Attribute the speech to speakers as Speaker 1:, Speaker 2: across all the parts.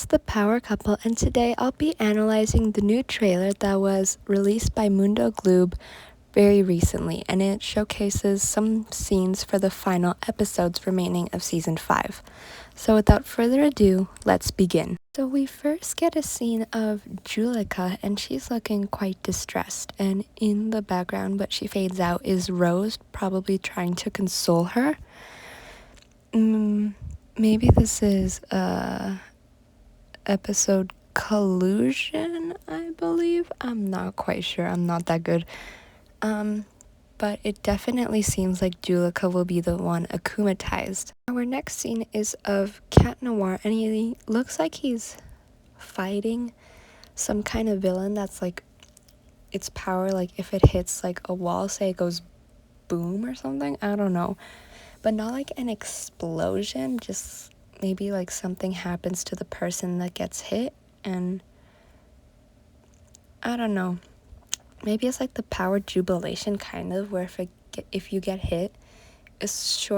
Speaker 1: it's the Power Couple, and today I'll be analyzing the new trailer that was released by Mundo Gloob very recently, and it showcases some scenes for the final episodes remaining of season 5. So without further ado, let's begin. So we first get a scene of Julika, and she's looking quite distressed, and in the background, but she fades out, is Rose probably trying to console her. Maybe this is episode Collusion, I believe. I'm not quite sure. I'm not that good. But it definitely seems like Julika will be the one akumatized. Our next scene is of Cat Noir, and he looks like he's fighting some kind of villain that's like, its power, like if it hits like a wall, say it goes boom or something. I don't know. But not like an explosion, just maybe like something happens to the person that gets hit, and I don't know. Maybe it's like the power jubilation kind of, where if you get hit, it's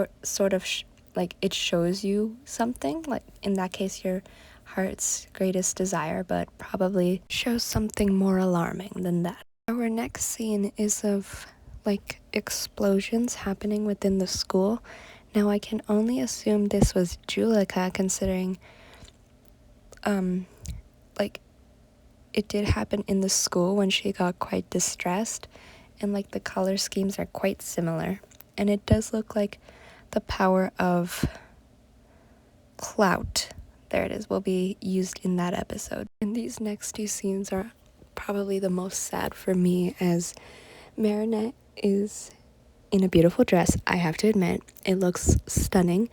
Speaker 1: like it shows you something, like in that case your heart's greatest desire, but probably shows something more alarming than that. Our next scene is of like explosions happening within the school. Now I can only assume this was Julika, considering like it did happen in the school when she got quite distressed, and like the color schemes are quite similar, and it does look like the power of clout, there it is, will be used in that episode. And these next two scenes are probably the most sad for me, as Marinette is in a beautiful dress. I have to admit, it looks stunning,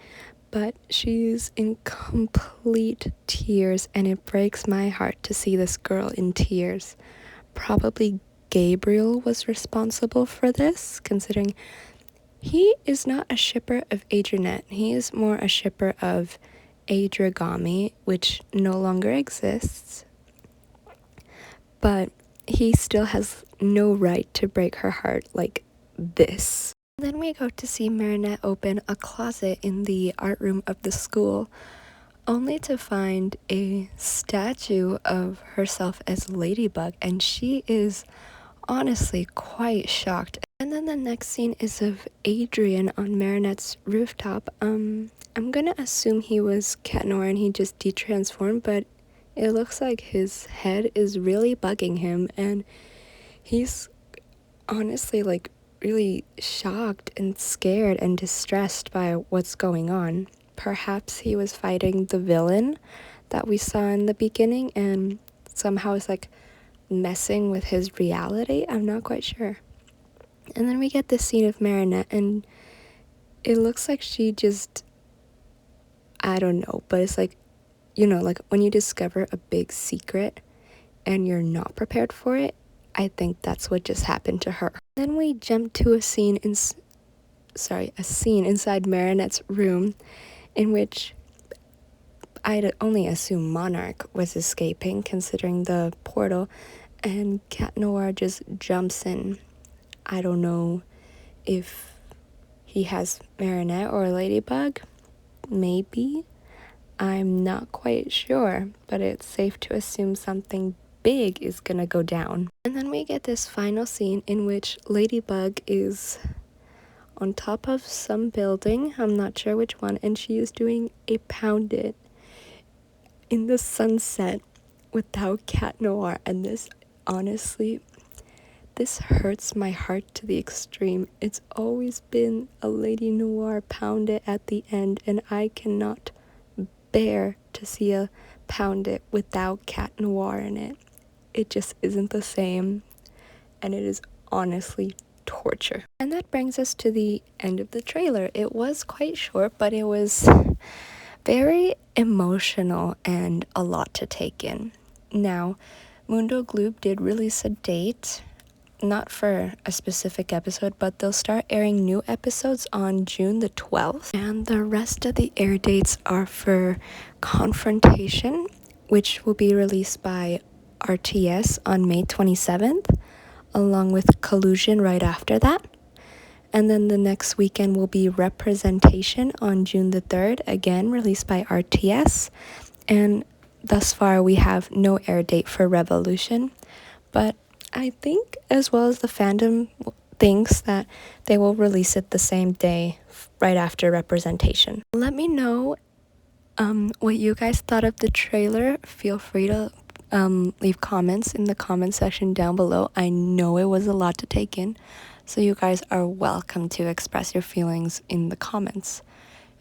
Speaker 1: but she's in complete tears, and it breaks my heart to see this girl in tears. Probably Gabriel was responsible for this, considering he is not a shipper of Adrianette. He is more a shipper of Adragami, which no longer exists. But he still has no right to break her heart like this. Then we go to see Marinette open a closet in the art room of the school, only to find a statue of herself as Ladybug, and she is honestly quite shocked. And then the next scene is of Adrian on Marinette's rooftop. I'm gonna assume he was Cat Noir and he just detransformed, but it looks like his head is really bugging him, and he's honestly like really shocked and scared and distressed by what's going on. Perhaps he was fighting the villain that we saw in the beginning, and somehow it's like messing with his reality. I'm not quite sure. And then we get this scene of Marinette, and it looks like she just, I don't know, but it's like, you know, like when you discover a big secret and you're not prepared for it. I think that's what just happened to her. Then we jump to a scene inside Marinette's room, in which I'd only assume Monarch was escaping, considering the portal, and Cat Noir just jumps in. I don't know if he has Marinette or Ladybug. Maybe. I'm not quite sure, but it's safe to assume something big is gonna go down. And then we get this final scene in which Ladybug is on top of some building, I'm not sure which one, and she is doing a pound it in the sunset without Cat Noir. And this, honestly, this hurts my heart to the extreme. It's always been a Lady Noir pound it at the end, and I cannot bear to see a pound it without Cat Noir in it. It just isn't the same, and it is honestly torture. And that brings us to the end of the trailer. It was quite short, but it was very emotional and a lot to take in. Now, Mundo Gloob did release a date, not for a specific episode, but they'll start airing new episodes on June the 12th. And the rest of the air dates are for Confrontation, which will be released by RTS on May 27th, along with Collusion right after that. And then the next weekend will be Representation on June the 3rd, again released by RTS. And thus far we have no air date for Revolution, but I think, as well as the fandom thinks, that they will release it the same day right after representation. Let me know what you guys thought of the trailer. Feel free to leave comments in the comment section down below. I know it was a lot to take in, so you guys are welcome to express your feelings in the comments.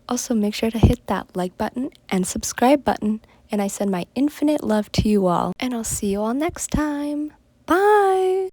Speaker 1: Also, make sure to hit that like button and subscribe button, and I send my infinite love to you all, and I'll see you all next time. Bye!